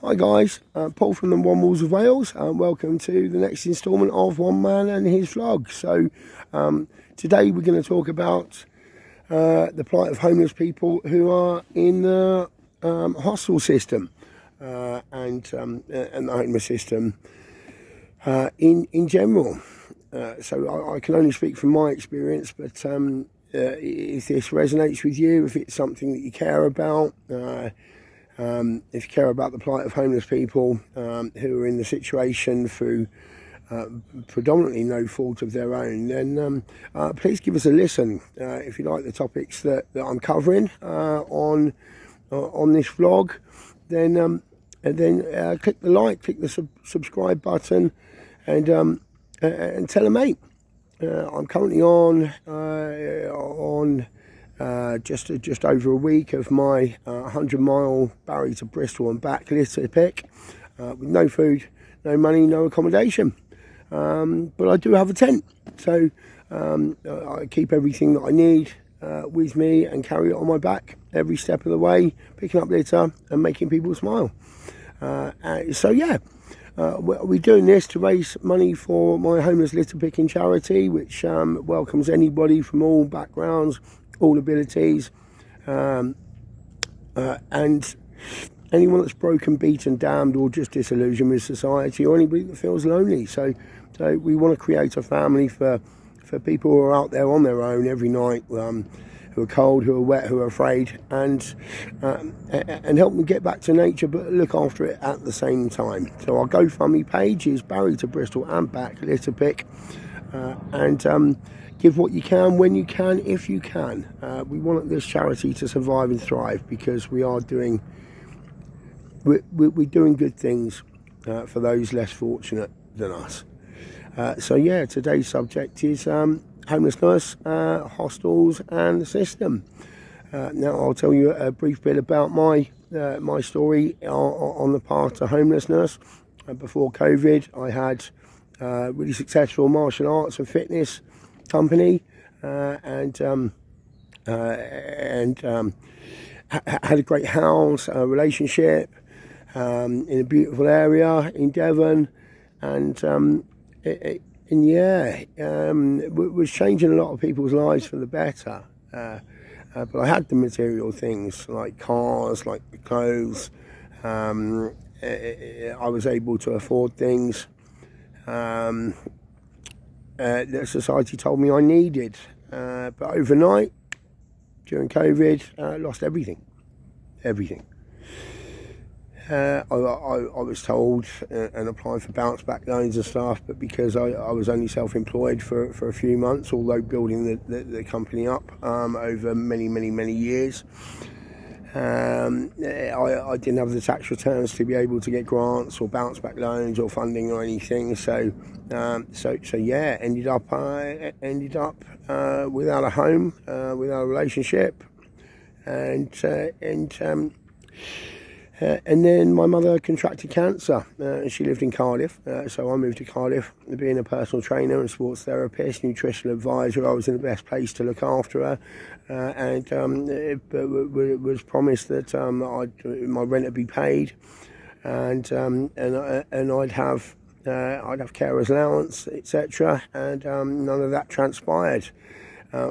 Hi guys, Paul from the One Walls of Wales, and welcome to the next instalment of One Man and His Vlog. So today we're going to talk about the plight of homeless people who are in the hostel system and the homeless system in general. So I can only speak from my experience, but if this resonates with you, if it's something that you care about, if you care about the plight of homeless people who are in the situation through predominantly no fault of their own, then please give us a listen. If you like the topics that I'm covering on this vlog, then click the like, click the subscribe button, and tell a mate. I'm currently on just over a week of my 100-mile Barry to Bristol and back litter pick with no food, no money, no accommodation. But I do have a tent, so I keep everything that I need with me and carry it on my back every step of the way, picking up litter and making people smile. We're doing this to raise money for my homeless litter picking charity, which welcomes anybody from all backgrounds, all abilities, and anyone that's broken, beaten, damned, or just disillusioned with society, or anybody that feels lonely. So we want to create a family for people who are out there on their own every night, who are cold, who are wet, who are afraid, and help them get back to nature, but look after it at the same time. So our GoFundMe page is Barry to Bristol and back litter pick, and give what you can when you can, if you can. We want this charity to survive and thrive because we're doing good things for those less fortunate than us. Today's subject is homelessness, hostels, and the system. Now I'll tell you a brief bit about my story on the path to homelessness. Before COVID, I had a really successful martial arts and fitness company, and had a great house, a relationship in a beautiful area in Devon, and was changing a lot of people's lives for the better. But I had the material things like cars, like clothes. I was able to afford things that society told me I needed. But overnight, during COVID, I lost everything. I was told and applied for bounce back loans and stuff, but because I was only self-employed for a few months, although building the company up over many years, I didn't have the tax returns to be able to get grants or bounce back loans or funding or anything. So ended up without a home, without a relationship, and then my mother contracted cancer, and she lived in Cardiff, so I moved to Cardiff. Being a personal trainer and sports therapist, nutritional advisor, I was in the best place to look after her, and was promised that my rent would be paid, and I'd have carer's allowance, etc., and none of that transpired.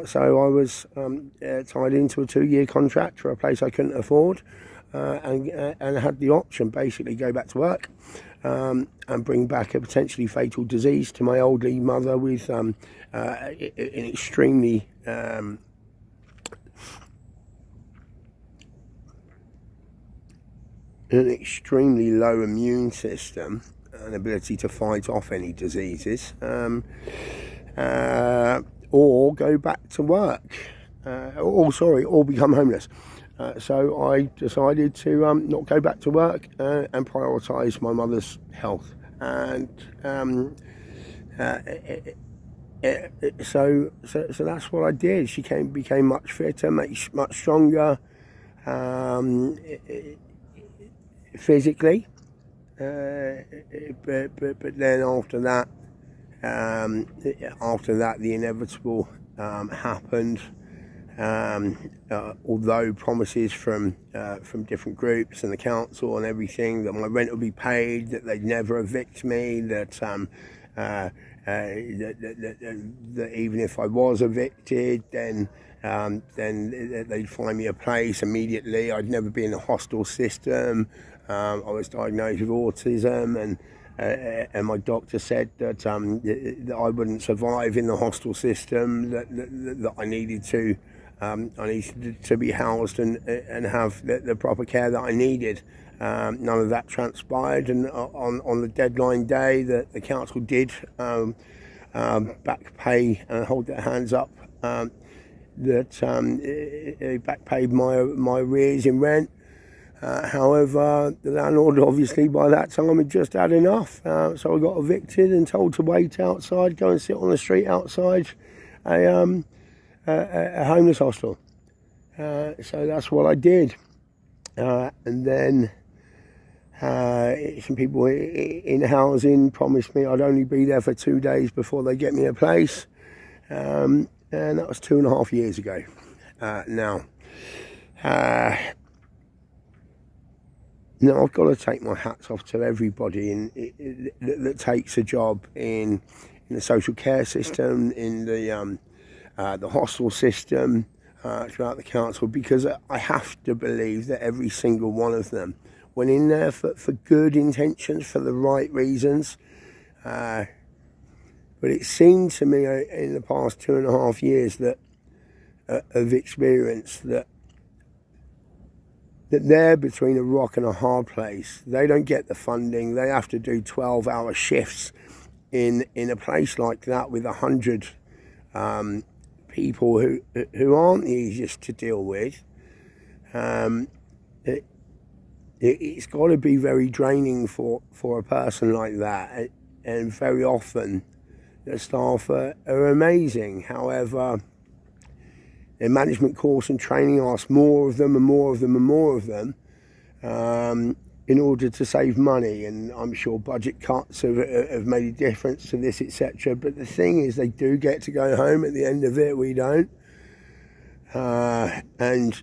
So I was tied into a 2-year contract for a place I couldn't afford. And had the option basically go back to work and bring back a potentially fatal disease to my elderly mother with an extremely low immune system and ability to fight off any diseases, or go back to work, or become homeless. So I decided to not go back to work and prioritise my mother's health, and so that's what I did. She became much fitter, much stronger physically, but then after that the inevitable happened. Although promises from different groups and the council and everything that my rent would be paid, that they'd never evict me, that even if I was evicted, then they'd find me a place immediately. I'd never be in the hostel system. I was diagnosed with autism, and my doctor said that I wouldn't survive in the hostel system. That I needed to be housed and have the proper care that I needed. None of that transpired, and on the deadline day, that the council did back pay and hold their hands up. They back paid my arrears in rent. However, the landlord obviously by that time had just had enough, so I got evicted and told to wait outside, go and sit on the street outside a homeless hostel. So that's what I did, and then some people in housing promised me I'd only be there for 2 days before they get me a place, and that was 2.5 years ago. Now I've got to take my hats off to everybody that takes a job in the social care system, in the hostel system, throughout the council, because I have to believe that every single one of them went in there for good intentions, for the right reasons. But it seemed to me in the past 2.5 years that of experience that they're between a rock and a hard place. They don't get the funding. They have to do 12-hour shifts in a place like that with 100 people who aren't the easiest to deal with. It's got to be very draining for a person like that, and very often the staff are amazing. However, their management course and training asks more of them and more of them and more of them in order to save money, and I'm sure budget cuts have made a difference to this, etc. But the thing is, they do get to go home at the end of it. We don't, and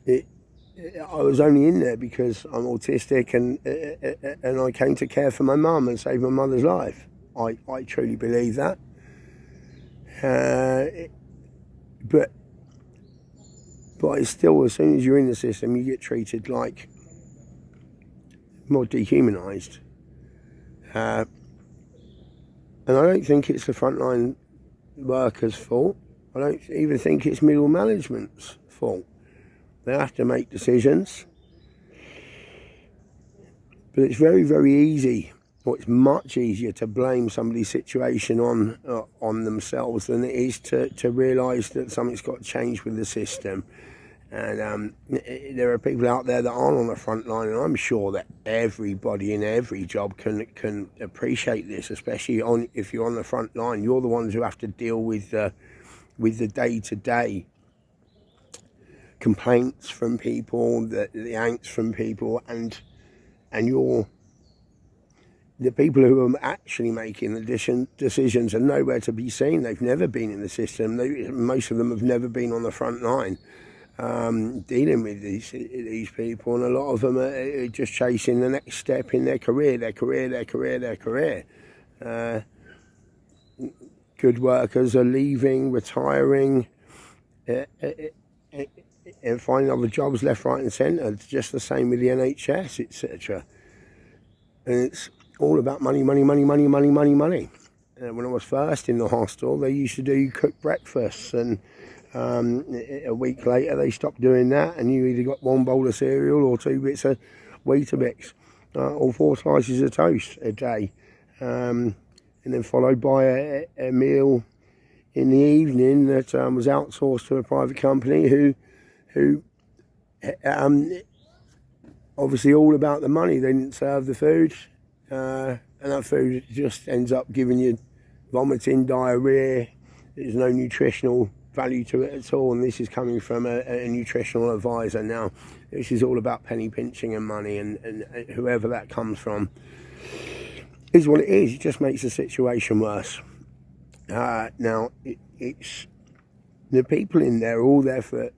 I was only in there because I'm autistic, and I came to care for my mum and save my mother's life. I truly believe that. But it's still, as soon as you're in the system, you get treated like more dehumanised. And I don't think it's the frontline workers' fault. I don't even think it's middle management's fault. They have to make decisions. But it's very, very easy, or it's much easier to blame somebody's situation on themselves than it is to realise that something's got to change with the system. And there are people out there that aren't on the front line, and I'm sure that everybody in every job can appreciate this, especially if you're on the front line. You're the ones who have to deal with the day-to-day complaints from people, the angst from people, and you're the people who are actually making the decisions are nowhere to be seen. They've never been in the system. Most of them have never been on the front line dealing with these people, and a lot of them are just chasing the next step in their career. Good workers are leaving, retiring, and finding other jobs left, right and centre. It's just the same with the NHS, etc. And it's all about money. And when I was first in the hostel, they used to do cooked breakfasts, and a week later they stopped doing that, and you either got 1 bowl of cereal or 2 bits of Weetabix, or 4 slices of toast a day, and then followed by a meal in the evening that was outsourced to a private company who obviously all about the money. They didn't serve the food, and that food just ends up giving you vomiting, diarrhoea. There's no nutritional value to it at all, and this is coming from a nutritional advisor. Now, this is all about penny pinching and money, and whoever that comes from is what it is. It just makes the situation worse. Now, it's The people in there are all there for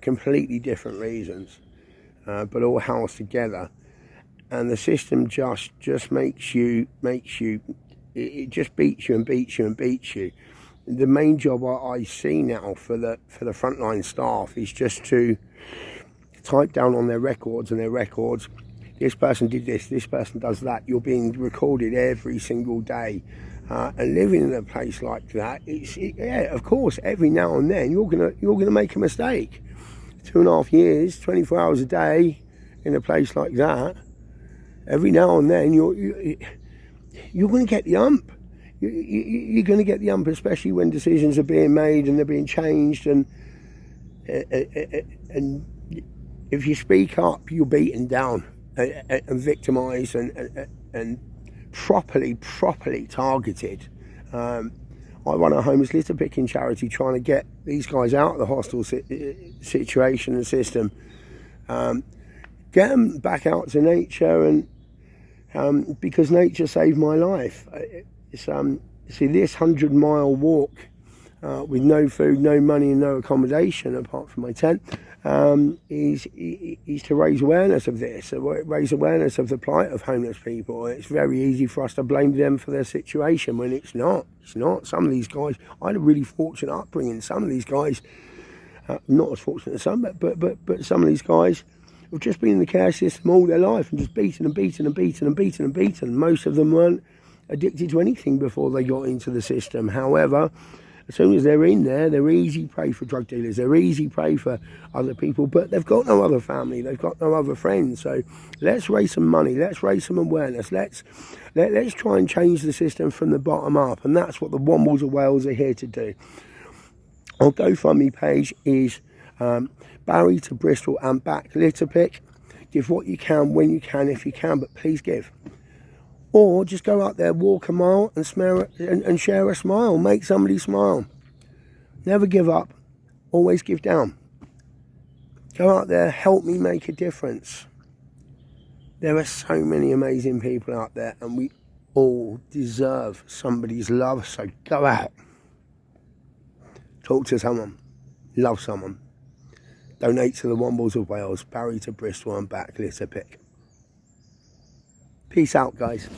completely different reasons, but all housed together. And the system just makes you, it just beats you and beats you and beats you. The main job I see now for the frontline staff is just to type down on their records, this person did this person does that. You're being recorded every single day, and living in a place like that, yeah, of course, every now and then you're gonna make a mistake. 2.5 years, 24 hours a day in a place like that, every now and then you're going to get the ump. You're going to get the ump, especially when decisions are being made and they're being changed, and if you speak up, you're beaten down and victimised and properly targeted. I run a homeless litter picking charity, trying to get these guys out of the hostel situation and system, get them back out to nature, and because nature saved my life. See, this 100-mile walk with no food, no money, and no accommodation apart from my tent, is to raise awareness of this, raise awareness of the plight of homeless people. It's very easy for us to blame them for their situation when it's not. It's not. Some of these guys, I had a really fortunate upbringing. Some of these guys, not as fortunate as some, but some of these guys have just been in the care system all their life and just beaten. Most of them weren't addicted to anything before they got into the system. However, as soon as they're in there, they're easy prey for drug dealers, they're easy prey for other people, but they've got no other family, they've got no other friends. So let's raise some money, let's raise some awareness, let's try and change the system from the bottom up, and that's what the Wombles of Wales are here to do. Our GoFundMe page is Barry to Bristol and back litter pick. Give what you can, when you can, if you can, but please give. Or just go out there, walk a mile and share a smile. Make somebody smile. Never give up. Always give down. Go out there, help me make a difference. There are so many amazing people out there, and we all deserve somebody's love. So go out. Talk to someone. Love someone. Donate to the Wombles of Wales. Barry to Bristol and back litter pick. Peace out, guys.